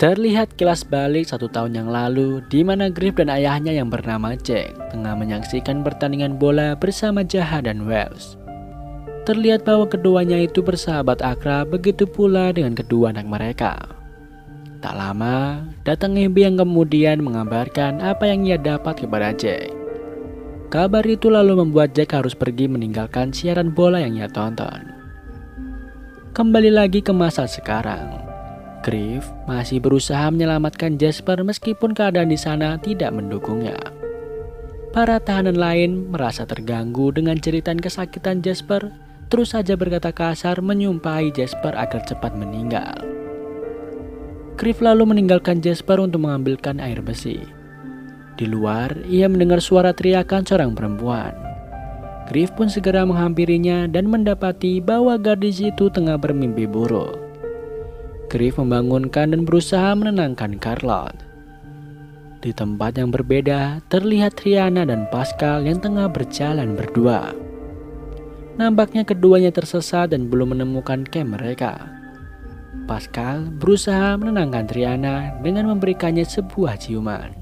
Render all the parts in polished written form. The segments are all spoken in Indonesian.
Terlihat kilas balik 1 tahun yang lalu, di mana Griff dan ayahnya yang bernama Jack tengah menyaksikan pertandingan bola bersama Jaha dan Wells. Terlihat bahwa keduanya itu bersahabat akrab, begitu pula dengan kedua anak mereka. Tak lama, datang Abby yang kemudian mengabarkan apa yang ia dapat kepada Jack. Kabar itu lalu membuat Jack harus pergi meninggalkan siaran bola yang ia tonton. Kembali lagi ke masa sekarang. Griff masih berusaha menyelamatkan Jasper meskipun keadaan di sana tidak mendukungnya. Para tahanan lain merasa terganggu dengan jeritan kesakitan Jasper, terus saja berkata kasar menyumpahi Jasper agar cepat meninggal. Griff lalu meninggalkan Jasper untuk mengambilkan air besi. Di luar, ia mendengar suara teriakan seorang perempuan. Griff pun segera menghampirinya dan mendapati bahwa gadis itu tengah bermimpi buruk. Griff membangunkan dan berusaha menenangkan Charlotte. Di tempat yang berbeda, terlihat Triana dan Pascal yang tengah berjalan berdua. Nampaknya keduanya tersesat dan belum menemukan camp mereka. Pascal berusaha menenangkan Triana dengan memberikannya sebuah ciuman.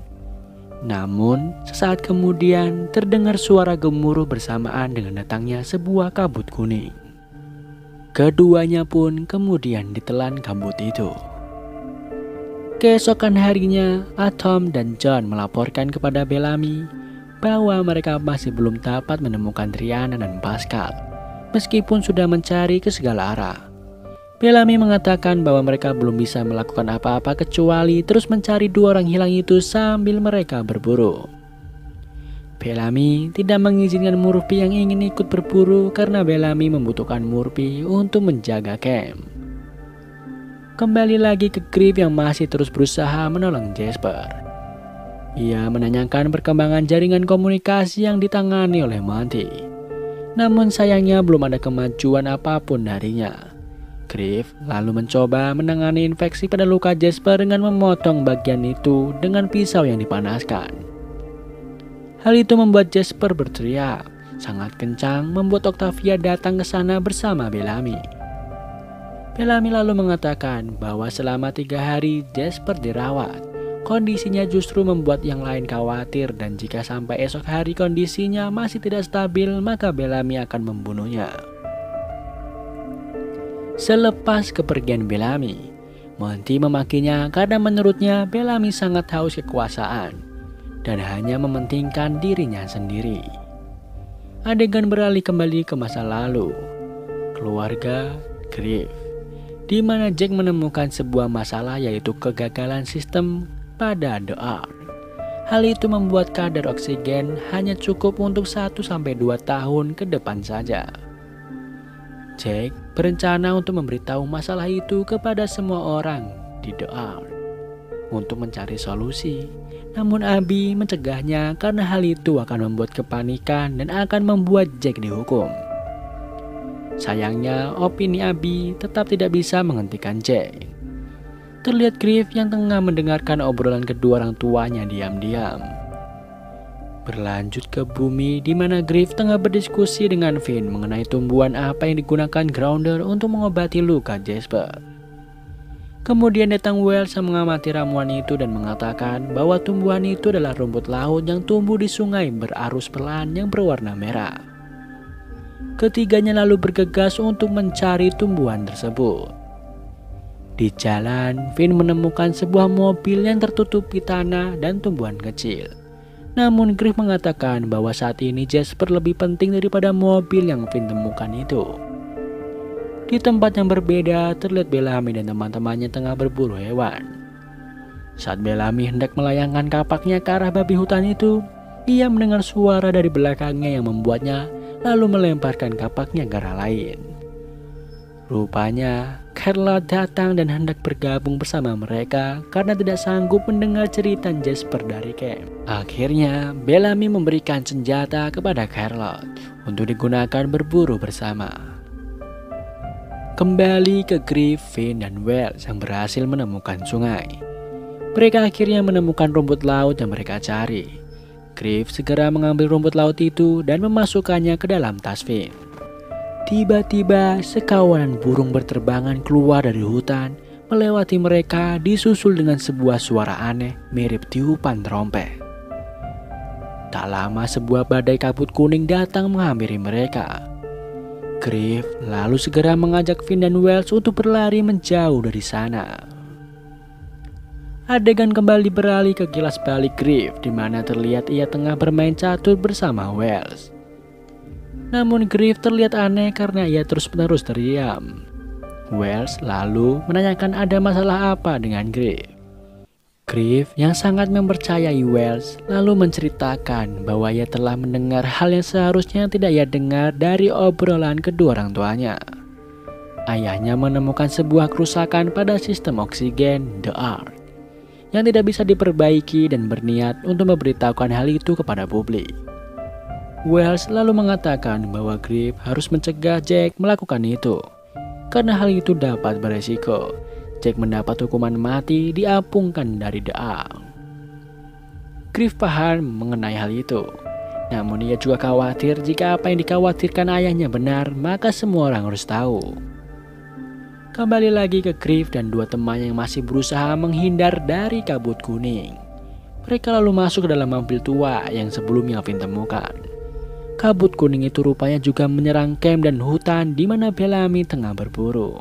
Namun, sesaat kemudian terdengar suara gemuruh bersamaan dengan datangnya sebuah kabut kuning. Keduanya pun kemudian ditelan kabut itu. Keesokan harinya, Atom dan John melaporkan kepada Bellamy bahwa mereka masih belum dapat menemukan Triana dan Pascal, meskipun sudah mencari ke segala arah. Bellamy mengatakan bahwa mereka belum bisa melakukan apa-apa kecuali terus mencari 2 orang hilang itu sambil mereka berburu. Bellamy tidak mengizinkan Murphy yang ingin ikut berburu karena Bellamy membutuhkan Murphy untuk menjaga camp. Kembali lagi ke Griff yang masih terus berusaha menolong Jasper. Ia menanyakan perkembangan jaringan komunikasi yang ditangani oleh Monty. Namun sayangnya belum ada kemajuan apapun darinya. Griff lalu mencoba menangani infeksi pada luka Jasper dengan memotong bagian itu dengan pisau yang dipanaskan. Hal itu membuat Jasper berteriak sangat kencang, membuat Octavia datang ke sana bersama Bellamy. Bellamy lalu mengatakan bahwa selama 3 hari Jasper dirawat. Kondisinya justru membuat yang lain khawatir dan jika sampai esok hari kondisinya masih tidak stabil, maka Bellamy akan membunuhnya. Selepas kepergian Bellamy, Monty memakinya karena menurutnya Bellamy sangat haus kekuasaan dan hanya mementingkan dirinya sendiri. Adegan beralih kembali ke masa lalu, keluarga Griff, di mana Jack menemukan sebuah masalah yaitu kegagalan sistem pada The Ark. Hal itu membuat kadar oksigen hanya cukup untuk 1-2 tahun ke depan saja. Jack berencana untuk memberitahu masalah itu kepada semua orang di The Ark untuk mencari solusi. Namun Abby mencegahnya karena hal itu akan membuat kepanikan dan akan membuat Jack dihukum. Sayangnya opini Abby tetap tidak bisa menghentikan Jack. Terlihat Griff yang tengah mendengarkan obrolan kedua orang tuanya diam-diam. Berlanjut ke bumi di mana Griff tengah berdiskusi dengan Finn mengenai tumbuhan apa yang digunakan Grounder untuk mengobati luka Jasper. Kemudian datang Wells yang mengamati ramuan itu dan mengatakan bahwa tumbuhan itu adalah rumput laut yang tumbuh di sungai berarus pelan yang berwarna merah. Ketiganya lalu bergegas untuk mencari tumbuhan tersebut. Di jalan, Finn menemukan sebuah mobil yang tertutupi tanah dan tumbuhan kecil. Namun Griff mengatakan bahwa saat ini Jasper lebih penting daripada mobil yang Finn temukan itu. Di tempat yang berbeda, terlihat Bellamy dan teman-temannya tengah berburu hewan. Saat Bellamy hendak melayangkan kapaknya ke arah babi hutan itu, ia mendengar suara dari belakangnya yang membuatnya lalu melemparkan kapaknya ke arah lain. Rupanya, Charlotte datang dan hendak bergabung bersama mereka karena tidak sanggup mendengar cerita Jasper dari camp. Akhirnya, Bellamy memberikan senjata kepada Charlotte untuk digunakan berburu bersama. Kembali ke Griff, Finn, dan Wells yang berhasil menemukan sungai. Mereka akhirnya menemukan rumput laut yang mereka cari. Griff segera mengambil rumput laut itu dan memasukkannya ke dalam tas Finn. Tiba-tiba sekawanan burung berterbangan keluar dari hutan melewati mereka disusul dengan sebuah suara aneh mirip tiupan trompet. Tak lama sebuah badai kabut kuning datang menghampiri mereka. Griff lalu segera mengajak Finn dan Wells untuk berlari menjauh dari sana. Adegan kembali beralih ke kilas balik Griff, di mana terlihat ia tengah bermain catur bersama Wells. Namun Griff terlihat aneh karena ia terus-menerus terdiam. Wells lalu menanyakan ada masalah apa dengan Griff. Griff yang sangat mempercayai Wells lalu menceritakan bahwa ia telah mendengar hal yang seharusnya tidak ia dengar dari obrolan kedua orang tuanya. Ayahnya menemukan sebuah kerusakan pada sistem oksigen The Ark yang tidak bisa diperbaiki dan berniat untuk memberitahukan hal itu kepada publik. Wells lalu mengatakan bahwa Griff harus mencegah Jack melakukan itu karena hal itu dapat beresiko Jack mendapat hukuman mati diapungkan dari The Ark. Griff paham mengenai hal itu, namun ia juga khawatir jika apa yang dikhawatirkan ayahnya benar, maka semua orang harus tahu. Kembali lagi ke Griff dan dua temannya yang masih berusaha menghindar dari kabut kuning. Mereka lalu masuk ke dalam mobil tua yang sebelumnya Finn temukan. Kabut kuning itu rupanya juga menyerang camp dan hutan di mana Bellamy tengah berburu.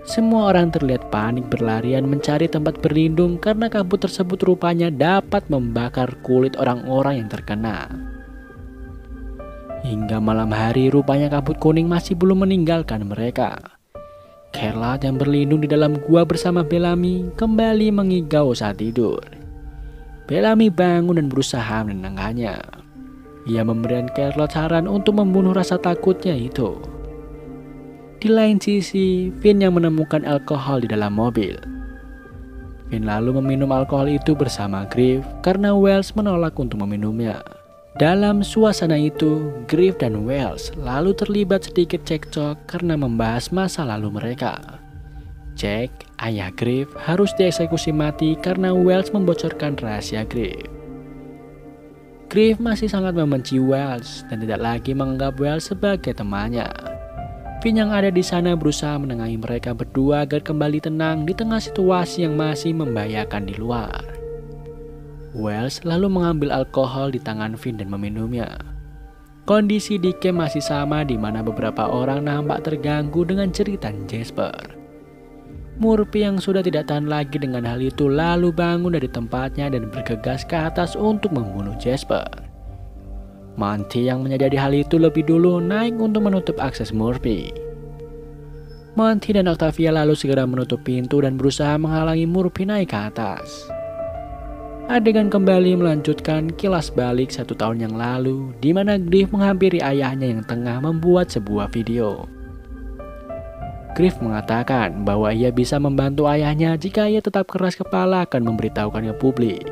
Semua orang terlihat panik berlarian mencari tempat berlindung karena kabut tersebut rupanya dapat membakar kulit orang-orang yang terkena. Hingga malam hari rupanya kabut kuning masih belum meninggalkan mereka. Carla yang berlindung di dalam gua bersama Bellamy kembali mengigau saat tidur. Bellamy bangun dan berusaha menenangkannya. Ia memberikan Carla saran untuk membunuh rasa takutnya itu. Di lain sisi, Finn yang menemukan alkohol di dalam mobil. Finn lalu meminum alkohol itu bersama Griff karena Wells menolak untuk meminumnya. Dalam suasana itu, Griff dan Wells lalu terlibat sedikit cekcok karena membahas masa lalu mereka. Jack, ayah Griff, harus dieksekusi mati karena Wells membocorkan rahasia Griff. Griff masih sangat membenci Wells dan tidak lagi menganggap Wells sebagai temannya. Finn yang ada di sana berusaha menengahi mereka berdua agar kembali tenang di tengah situasi yang masih membahayakan di luar. Wells lalu mengambil alkohol di tangan Finn dan meminumnya. Kondisi di camp masih sama di mana beberapa orang nampak terganggu dengan cerita Jasper. Murphy yang sudah tidak tahan lagi dengan hal itu lalu bangun dari tempatnya dan bergegas ke atas untuk membunuh Jasper. Monty yang menyadari hal itu lebih dulu naik untuk menutup akses Murphy. Monty dan Octavia lalu segera menutup pintu dan berusaha menghalangi Murphy naik ke atas. Adegan kembali melanjutkan kilas balik 1 tahun yang lalu, di mana Griff menghampiri ayahnya yang tengah membuat sebuah video. Griff mengatakan bahwa ia bisa membantu ayahnya jika ia tetap keras kepala akan memberitahukannya publik.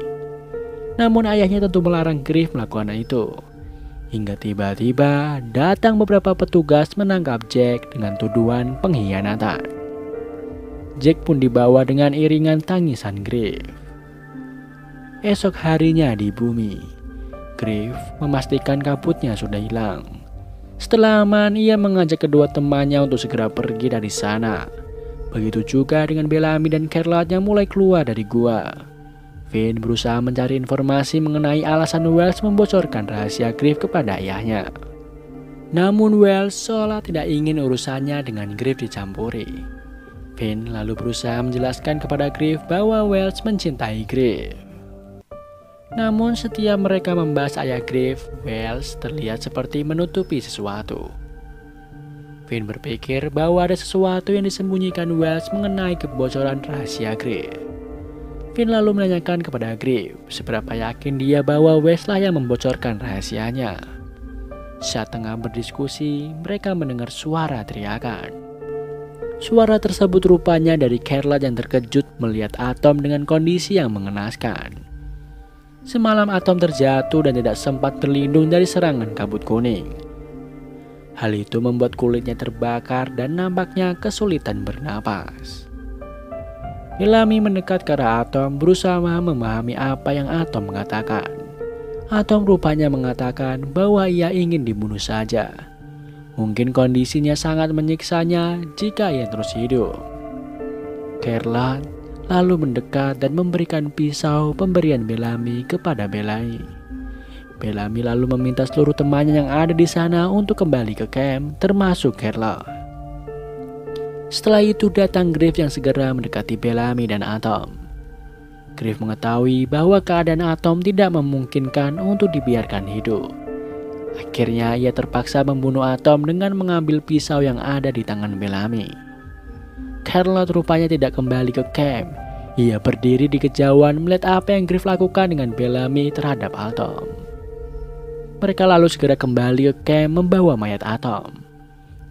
Namun ayahnya tentu melarang Griff melakukan itu. Hingga tiba-tiba datang beberapa petugas menangkap Jack dengan tuduhan pengkhianatan. Jack pun dibawa dengan iringan tangisan Griff. Esok harinya di bumi, Griff memastikan kabutnya sudah hilang. Setelah aman, ia mengajak kedua temannya untuk segera pergi dari sana. Begitu juga dengan Bellamy dan Carla yang mulai keluar dari gua. Finn berusaha mencari informasi mengenai alasan Wells membocorkan rahasia Griff kepada ayahnya. Namun Wells seolah tidak ingin urusannya dengan Griff dicampuri. Finn lalu berusaha menjelaskan kepada Griff bahwa Wells mencintai Griff. Namun setiap mereka membahas ayah Griff, Wells terlihat seperti menutupi sesuatu. Finn berpikir bahwa ada sesuatu yang disembunyikan Wells mengenai kebocoran rahasia Griff. Finn lalu menanyakan kepada Griff seberapa yakin dia bahwa Wells lah yang membocorkan rahasianya. Saat tengah berdiskusi, mereka mendengar suara teriakan. Suara tersebut rupanya dari Carla yang terkejut melihat Atom dengan kondisi yang mengenaskan. Semalam Atom terjatuh dan tidak sempat terlindung dari serangan kabut kuning. Hal itu membuat kulitnya terbakar dan nampaknya kesulitan bernapas. Bellamy mendekat ke arah Atom berusaha memahami apa yang Atom mengatakan. Atom rupanya mengatakan bahwa ia ingin dibunuh saja. Mungkin kondisinya sangat menyiksanya jika ia terus hidup. Charlotte lalu mendekat dan memberikan pisau pemberian Bellamy kepada Bellamy. Bellamy lalu meminta seluruh temannya yang ada di sana untuk kembali ke camp, termasuk Charlotte. Setelah itu datang Griff yang segera mendekati Bellamy dan Atom. Griff mengetahui bahwa keadaan Atom tidak memungkinkan untuk dibiarkan hidup. Akhirnya ia terpaksa membunuh Atom dengan mengambil pisau yang ada di tangan Bellamy. Charlotte rupanya tidak kembali ke camp. Ia berdiri di kejauhan melihat apa yang Griff lakukan dengan Bellamy terhadap Atom. Mereka lalu segera kembali ke camp membawa mayat Atom.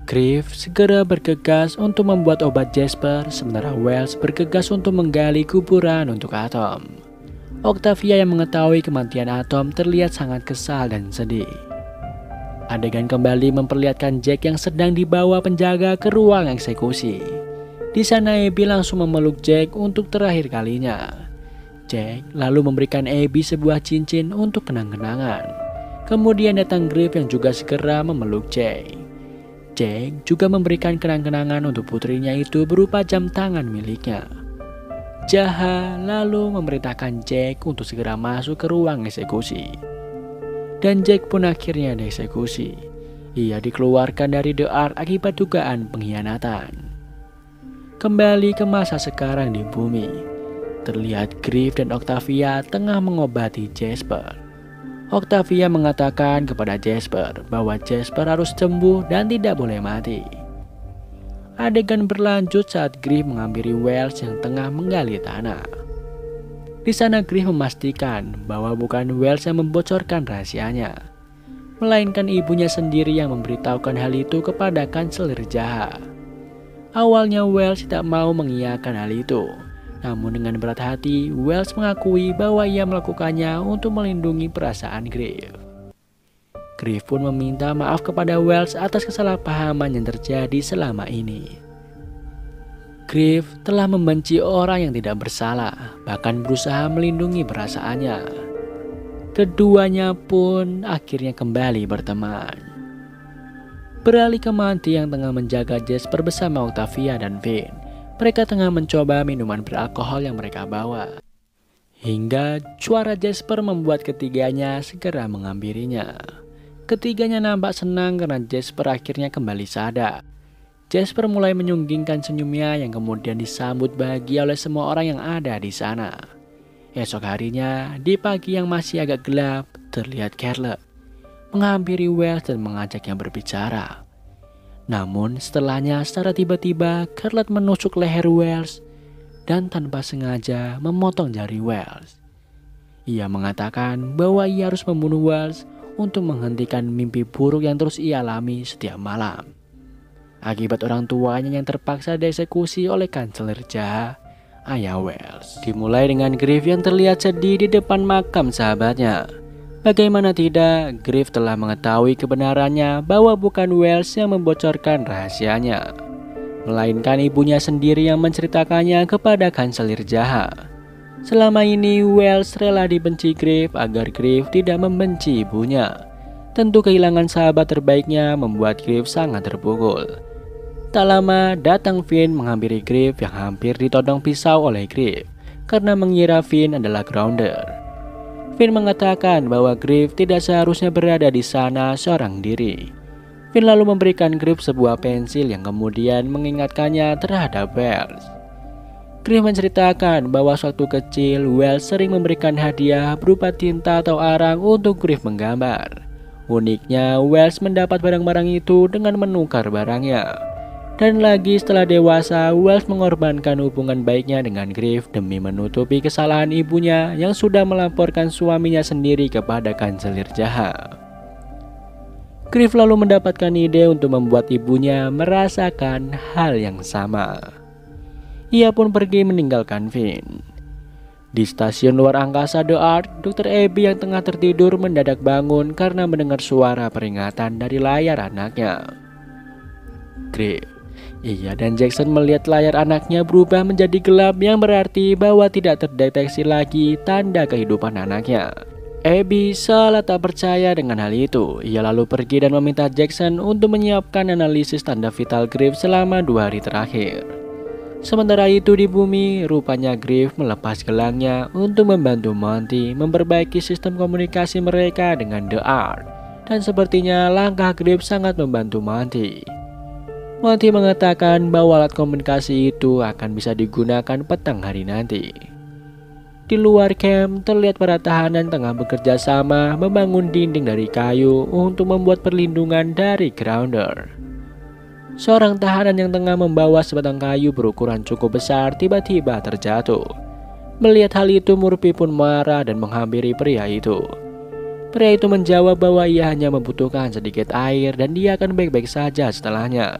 Griff segera bergegas untuk membuat obat Jasper, sementara Wells bergegas untuk menggali kuburan untuk Atom. Octavia yang mengetahui kematian Atom terlihat sangat kesal dan sedih. Adegan kembali memperlihatkan Jack yang sedang dibawa penjaga ke ruang eksekusi. Di sana Abby langsung memeluk Jack untuk terakhir kalinya. Jack lalu memberikan Abby sebuah cincin untuk kenang-kenangan. Kemudian datang Griff yang juga segera memeluk Jack. Jack juga memberikan kenang-kenangan untuk putrinya itu berupa jam tangan miliknya. Jaha lalu memerintahkan Jack untuk segera masuk ke ruang eksekusi. Dan Jack pun akhirnya dieksekusi. Ia dikeluarkan dari The Ark akibat dugaan pengkhianatan. Kembali ke masa sekarang di bumi, terlihat Griff dan Octavia tengah mengobati Jasper. Octavia mengatakan kepada Jasper bahwa Jasper harus sembuh dan tidak boleh mati. Adegan berlanjut saat Griff menghampiri Wells yang tengah menggali tanah. Di sana Griff memastikan bahwa bukan Wells yang membocorkan rahasianya, melainkan ibunya sendiri yang memberitahukan hal itu kepada kanselir Jaha. Awalnya Wells tidak mau mengiyakan hal itu, namun dengan berat hati Wells mengakui bahwa ia melakukannya untuk melindungi perasaan Griff. Griff pun meminta maaf kepada Wells atas kesalahpahaman yang terjadi selama ini. Griff telah membenci orang yang tidak bersalah, bahkan berusaha melindungi perasaannya. Keduanya pun akhirnya kembali berteman. Beralih ke Manti yang tengah menjaga Jasper bersama Octavia dan Finn. Mereka tengah mencoba minuman beralkohol yang mereka bawa. Hingga suara Jasper membuat ketiganya segera menghampirinya. Ketiganya nampak senang karena Jasper akhirnya kembali sadar. Jasper mulai menyunggingkan senyumnya yang kemudian disambut bahagia oleh semua orang yang ada di sana. Esok harinya, di pagi yang masih agak gelap, terlihat Charlotte menghampiri Wells dan mengajaknya berbicara. Namun setelahnya secara tiba-tiba Charlotte menusuk leher Wells dan tanpa sengaja memotong jari Wells. Ia mengatakan bahwa ia harus membunuh Wells untuk menghentikan mimpi buruk yang terus ia alami setiap malam. Akibat orang tuanya yang terpaksa dieksekusi oleh kanselir Jaha, ayah Wells. Dimulai dengan Griff yang terlihat sedih di depan makam sahabatnya. Bagaimana tidak, Griff telah mengetahui kebenarannya bahwa bukan Wells yang membocorkan rahasianya, melainkan ibunya sendiri yang menceritakannya kepada kanselir Jaha. Selama ini Wells rela dibenci Griff agar Griff tidak membenci ibunya. Tentu kehilangan sahabat terbaiknya membuat Griff sangat terpukul. Tak lama datang Finn menghampiri Griff yang hampir ditodong pisau oleh Griff karena mengira Finn adalah Grounder. Finn mengatakan bahwa Griff tidak seharusnya berada di sana seorang diri. Finn lalu memberikan Griff sebuah pensil yang kemudian mengingatkannya terhadap Wells. Griff menceritakan bahwa waktu kecil Wells sering memberikan hadiah berupa tinta atau arang untuk Griff menggambar. Uniknya Wells mendapat barang-barang itu dengan menukar barangnya. Dan lagi setelah dewasa, Wells mengorbankan hubungan baiknya dengan Griff demi menutupi kesalahan ibunya yang sudah melaporkan suaminya sendiri kepada kanselir Jaha. Griff lalu mendapatkan ide untuk membuat ibunya merasakan hal yang sama. Ia pun pergi meninggalkan Finn. Di stasiun luar angkasa The Ark, Dr. Abby yang tengah tertidur mendadak bangun karena mendengar suara peringatan dari layar anaknya. Griff, ia dan Jackson melihat layar anaknya berubah menjadi gelap yang berarti bahwa tidak terdeteksi lagi tanda kehidupan anaknya. Abby seolah tak percaya dengan hal itu. Ia lalu pergi dan meminta Jackson untuk menyiapkan analisis tanda vital Griff selama 2 hari terakhir. Sementara itu di bumi, rupanya Griff melepas gelangnya untuk membantu Monty memperbaiki sistem komunikasi mereka dengan The Art. Dan sepertinya langkah Griff sangat membantu Monty. Monty mengatakan bahwa alat komunikasi itu akan bisa digunakan petang hari nanti. Di luar camp, terlihat para tahanan tengah bekerja sama membangun dinding dari kayu untuk membuat perlindungan dari Grounder. Seorang tahanan yang tengah membawa sebatang kayu berukuran cukup besar tiba-tiba terjatuh. Melihat hal itu, Murphy pun marah dan menghampiri pria itu. Pria itu menjawab bahwa ia hanya membutuhkan sedikit air dan dia akan baik-baik saja setelahnya.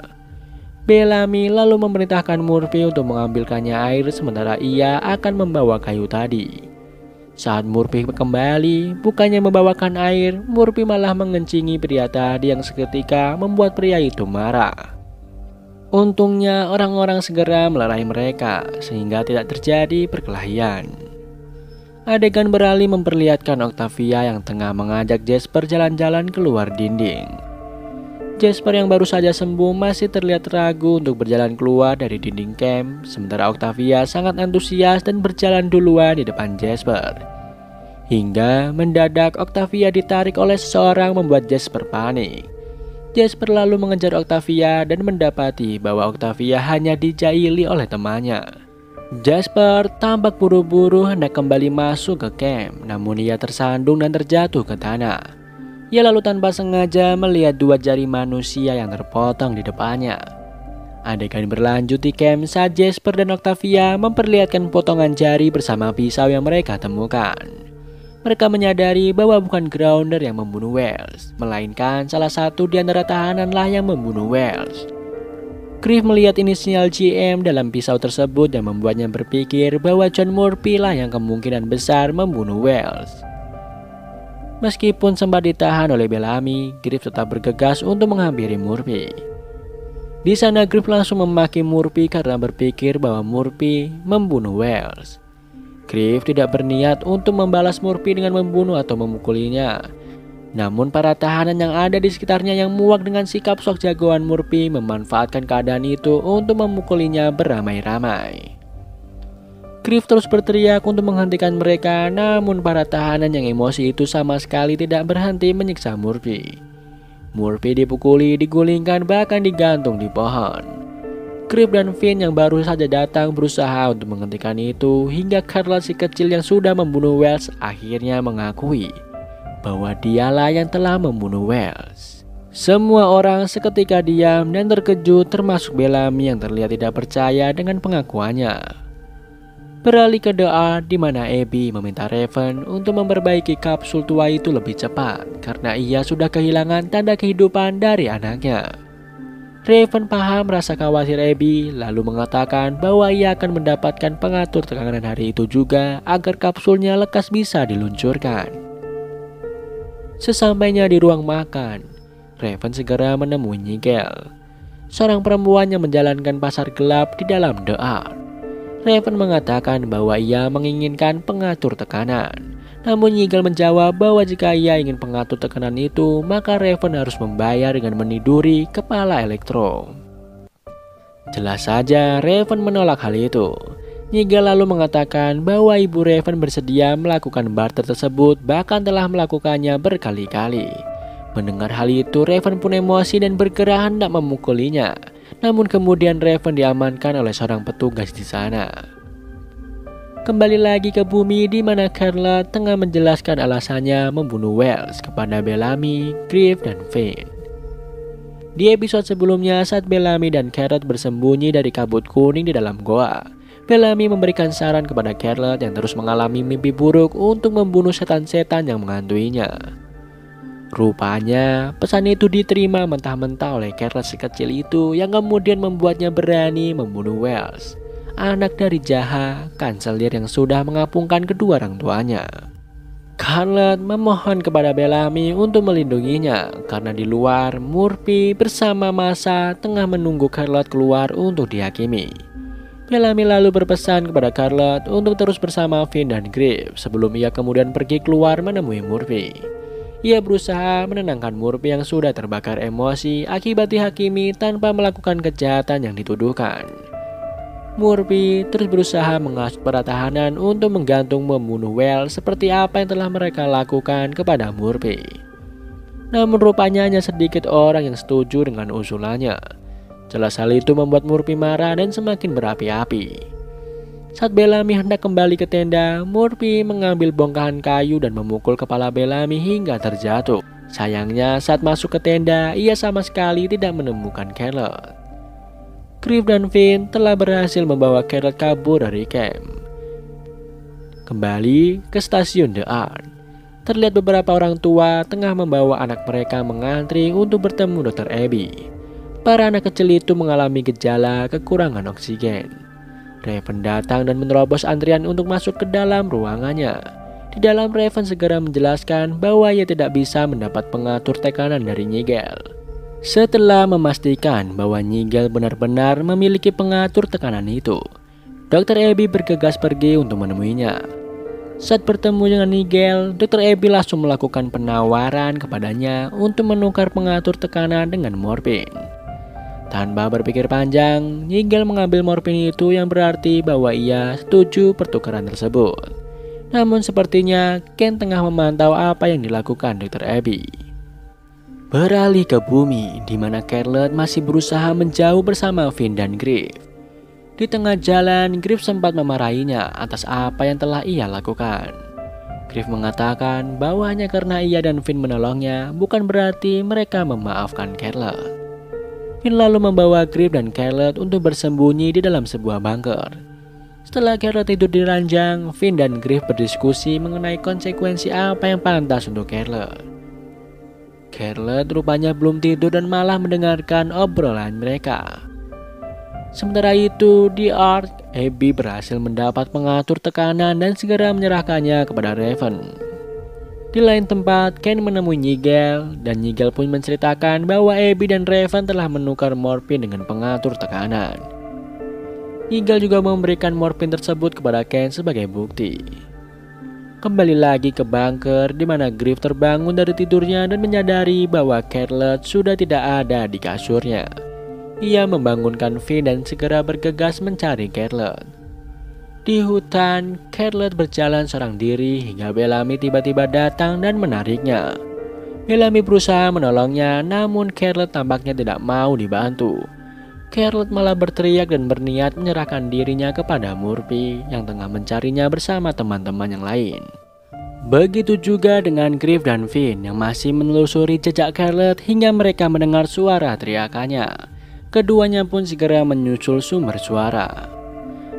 Bellamy lalu memerintahkan Murphy untuk mengambilkannya air sementara ia akan membawa kayu tadi. Saat Murphy kembali, bukannya membawakan air, Murphy malah mengencingi pria tadi yang seketika membuat pria itu marah. Untungnya orang-orang segera melerai mereka sehingga tidak terjadi perkelahian. Adegan beralih memperlihatkan Octavia yang tengah mengajak Jasper jalan-jalan keluar dinding. Jasper yang baru saja sembuh masih terlihat ragu untuk berjalan keluar dari dinding camp, sementara Octavia sangat antusias dan berjalan duluan di depan Jasper. Hingga mendadak Octavia ditarik oleh seseorang membuat Jasper panik. Jasper lalu mengejar Octavia dan mendapati bahwa Octavia hanya dijaili oleh temannya. Jasper tampak buru-buru hendak kembali masuk ke camp, namun ia tersandung dan terjatuh ke tanah. Ia lalu tanpa sengaja melihat dua jari manusia yang terpotong di depannya. Adegan berlanjut di camp saat Jasper dan Octavia memperlihatkan potongan jari bersama pisau yang mereka temukan. Mereka menyadari bahwa bukan Grounder yang membunuh Wells, melainkan salah satu di antara tahananlah yang membunuh Wells. Griff melihat inisial GM dalam pisau tersebut dan membuatnya berpikir bahwa John Murphy lah yang kemungkinan besar membunuh Wells. Meskipun sempat ditahan oleh Bellamy, Griff tetap bergegas untuk menghampiri Murphy. Di sana Griff langsung memaki Murphy karena berpikir bahwa Murphy membunuh Wells. Griff tidak berniat untuk membalas Murphy dengan membunuh atau memukulinya. Namun para tahanan yang ada di sekitarnya yang muak dengan sikap sok jagoan Murphy memanfaatkan keadaan itu untuk memukulinya beramai-ramai. Griff terus berteriak untuk menghentikan mereka, namun para tahanan yang emosi itu sama sekali tidak berhenti menyiksa Murphy. Murphy dipukuli, digulingkan, bahkan digantung di pohon. Griff dan Finn yang baru saja datang berusaha untuk menghentikan itu, hingga Carla si kecil yang sudah membunuh Wells akhirnya mengakui bahwa dialah yang telah membunuh Wells. Semua orang seketika diam dan terkejut, termasuk Bellamy yang terlihat tidak percaya dengan pengakuannya. Beralih ke The Art, di mana Abby meminta Raven untuk memperbaiki kapsul tua itu lebih cepat karena ia sudah kehilangan tanda kehidupan dari anaknya. Raven paham rasa khawatir Abby, lalu mengatakan bahwa ia akan mendapatkan pengatur tekanan hari itu juga agar kapsulnya lekas bisa diluncurkan. Sesampainya di ruang makan, Raven segera menemui Nigel, seorang perempuan yang menjalankan pasar gelap di dalam The Art. Raven mengatakan bahwa ia menginginkan pengatur tekanan. Namun Nigel menjawab bahwa jika ia ingin pengatur tekanan itu, maka Raven harus membayar dengan meniduri kepala Elektro. Jelas saja Raven menolak hal itu. Nigel lalu mengatakan bahwa ibu Raven bersedia melakukan barter tersebut, bahkan telah melakukannya berkali-kali. Mendengar hal itu, Raven pun emosi dan bergerak hendak memukulinya. Namun kemudian Raven diamankan oleh seorang petugas di sana. Kembali lagi ke bumi di mana Carla tengah menjelaskan alasannya membunuh Wells kepada Bellamy, Griff, dan Finn. Di episode sebelumnya saat Bellamy dan Carrot bersembunyi dari kabut kuning di dalam goa, Bellamy memberikan saran kepada Carrot yang terus mengalami mimpi buruk untuk membunuh setan-setan yang menghantuinya. Rupanya pesan itu diterima mentah-mentah oleh Carrot si kecil itu yang kemudian membuatnya berani membunuh Wells, anak dari Jaha, kanselir yang sudah mengapungkan kedua orang tuanya. Carlot memohon kepada Bellamy untuk melindunginya karena di luar Murphy bersama massa tengah menunggu Carlot keluar untuk dihakimi. Bellamy lalu berpesan kepada Carlot untuk terus bersama Finn dan Griff sebelum ia kemudian pergi keluar menemui Murphy. Ia berusaha menenangkan Murphy yang sudah terbakar emosi akibat dihakimi tanpa melakukan kejahatan yang dituduhkan. Murphy terus berusaha menghasut para tahanan untuk menggantung membunuh Wells seperti apa yang telah mereka lakukan kepada Murphy. Namun rupanya hanya sedikit orang yang setuju dengan usulannya. Jelas hal itu membuat Murphy marah dan semakin berapi-api. Saat Bellamy hendak kembali ke tenda, Murphy mengambil bongkahan kayu dan memukul kepala Bellamy hingga terjatuh. Sayangnya saat masuk ke tenda, ia sama sekali tidak menemukan Charlotte. Griff dan Finn telah berhasil membawa Charlotte kabur dari camp. Kembali ke stasiun The Ark, terlihat beberapa orang tua tengah membawa anak mereka mengantri untuk bertemu Dr. Abby. Para anak kecil itu mengalami gejala kekurangan oksigen. Raven datang dan menerobos antrian untuk masuk ke dalam ruangannya. Di dalam, Raven segera menjelaskan bahwa ia tidak bisa mendapat pengatur tekanan dari Nigel. Setelah memastikan bahwa Nigel benar-benar memiliki pengatur tekanan itu, Dr. Abby bergegas pergi untuk menemuinya. Saat bertemu dengan Nigel, Dr. Abby langsung melakukan penawaran kepadanya untuk menukar pengatur tekanan dengan morfin. Tanpa berpikir panjang, Nigel mengambil morfin itu yang berarti bahwa ia setuju pertukaran tersebut. Namun sepertinya Ken tengah memantau apa yang dilakukan Dr. Abby. Beralih ke bumi, di mana Charlotte masih berusaha menjauh bersama Finn dan Griff. Di tengah jalan, Griff sempat memarahinya atas apa yang telah ia lakukan. Griff mengatakan bahwa hanya karena ia dan Finn menolongnya, bukan berarti mereka memaafkan Charlotte. Finn lalu membawa Griff dan Charlotte untuk bersembunyi di dalam sebuah bunker. Setelah Charlotte tidur di ranjang, Finn dan Griff berdiskusi mengenai konsekuensi apa yang pantas untuk Charlotte. Charlotte rupanya belum tidur dan malah mendengarkan obrolan mereka. Sementara itu, di Ark, Abby berhasil mendapat pengatur tekanan dan segera menyerahkannya kepada Raven. Di lain tempat, Ken menemui Nigel, dan Nigel pun menceritakan bahwa Abby dan Raven telah menukar morfin dengan pengatur tekanan. Nigel juga memberikan morfin tersebut kepada Ken sebagai bukti. Kembali lagi ke bunker, di mana Griff terbangun dari tidurnya dan menyadari bahwa Charlotte sudah tidak ada di kasurnya. Ia membangunkan Finn dan segera bergegas mencari Charlotte. Di hutan, Charlotte berjalan seorang diri hingga Bellamy tiba-tiba datang dan menariknya. Bellamy berusaha menolongnya, namun Charlotte tampaknya tidak mau dibantu. Charlotte malah berteriak dan berniat menyerahkan dirinya kepada Murphy yang tengah mencarinya bersama teman-teman yang lain. Begitu juga dengan Griff dan Finn yang masih menelusuri jejak Charlotte hingga mereka mendengar suara teriakannya. Keduanya pun segera menyusul sumber suara.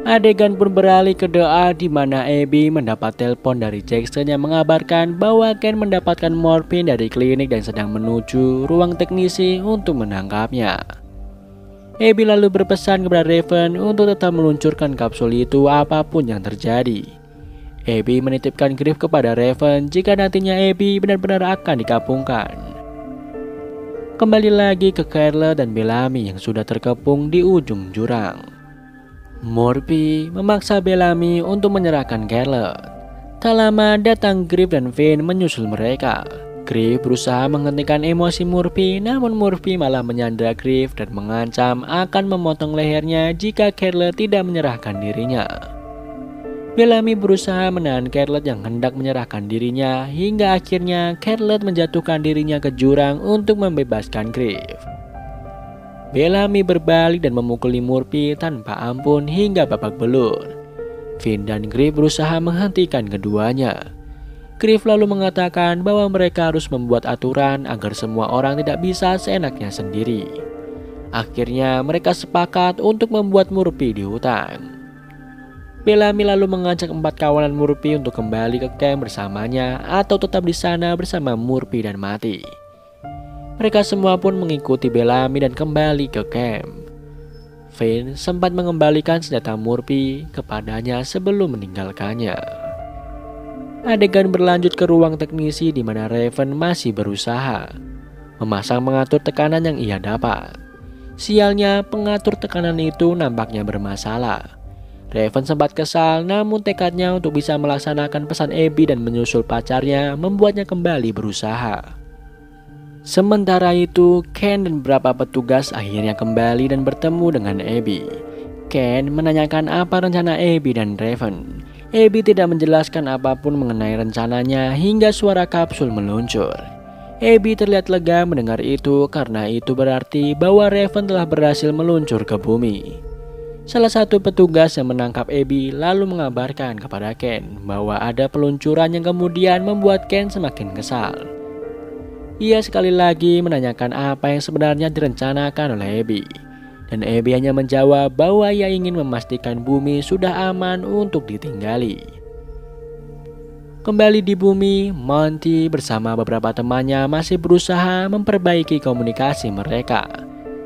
Adegan pun beralih ke doa di mana Abby mendapat telepon dari Jackson yang mengabarkan bahwa Ken mendapatkan morfin dari klinik dan sedang menuju ruang teknisi untuk menangkapnya. Abby lalu berpesan kepada Raven untuk tetap meluncurkan kapsul itu apapun yang terjadi. Abby menitipkan Griff kepada Raven jika nantinya Abby benar-benar akan dikapungkan. Kembali lagi ke Charlotte dan Bellamy yang sudah terkepung di ujung jurang. Murphy memaksa Bellamy untuk menyerahkan Charlotte. Tak lama datang Griff dan Finn menyusul mereka. Griff berusaha menghentikan emosi Murphy, namun Murphy malah menyandra Griff dan mengancam akan memotong lehernya jika Charlotte tidak menyerahkan dirinya. Bellamy berusaha menahan Charlotte yang hendak menyerahkan dirinya hingga akhirnya Charlotte menjatuhkan dirinya ke jurang untuk membebaskan Griff. Bellamy berbalik dan memukuli Murphy tanpa ampun hingga babak belur. Finn dan Griff berusaha menghentikan keduanya. Griff lalu mengatakan bahwa mereka harus membuat aturan agar semua orang tidak bisa seenaknya sendiri. Akhirnya mereka sepakat untuk membuat Murphy di hutan. Bellamy lalu mengajak 4 kawanan Murphy untuk kembali ke camp bersamanya atau tetap di sana bersama Murphy dan Mati. Mereka semua pun mengikuti Bellamy dan kembali ke camp. Finn sempat mengembalikan senjata Murphy kepadanya sebelum meninggalkannya. Adegan berlanjut ke ruang teknisi di mana Raven masih berusaha memasang pengatur tekanan yang ia dapat. Sialnya, pengatur tekanan itu nampaknya bermasalah. Raven sempat kesal, namun tekadnya untuk bisa melaksanakan pesan Abby dan menyusul pacarnya membuatnya kembali berusaha. Sementara itu, Ken dan beberapa petugas akhirnya kembali dan bertemu dengan Abby. Ken menanyakan apa rencana Abby dan Raven. Abby tidak menjelaskan apapun mengenai rencananya hingga suara kapsul meluncur. Abby terlihat lega mendengar itu karena itu berarti bahwa Raven telah berhasil meluncur ke bumi. Salah satu petugas yang menangkap Abby lalu mengabarkan kepada Ken bahwa ada peluncuran yang kemudian membuat Ken semakin kesal. Ia sekali lagi menanyakan apa yang sebenarnya direncanakan oleh Abby. Dan Abby hanya menjawab bahwa ia ingin memastikan bumi sudah aman untuk ditinggali. Kembali di bumi, Monty bersama beberapa temannya masih berusaha memperbaiki komunikasi mereka.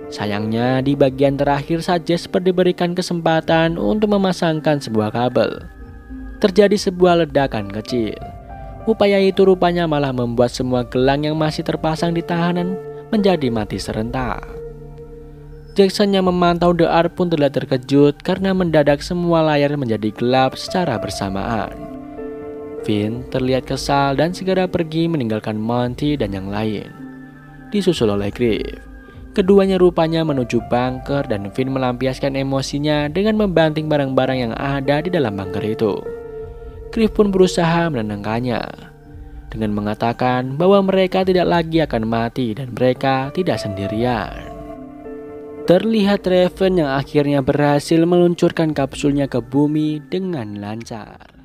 Sayangnya di bagian terakhir saja seperti diberikan kesempatan untuk memasangkan sebuah kabel. Terjadi sebuah ledakan kecil. Upaya itu rupanya malah membuat semua gelang yang masih terpasang di tahanan menjadi mati serentak. Jackson yang memantau The Ark pun terlihat terkejut karena mendadak semua layar menjadi gelap secara bersamaan. Finn terlihat kesal dan segera pergi meninggalkan Monty dan yang lain. Disusul oleh Griff. Keduanya rupanya menuju bunker dan Finn melampiaskan emosinya dengan membanting barang-barang yang ada di dalam bunker itu. Griff pun berusaha menenangkannya dengan mengatakan bahwa mereka tidak lagi akan mati dan mereka tidak sendirian. Terlihat Raven yang akhirnya berhasil meluncurkan kapsulnya ke bumi dengan lancar.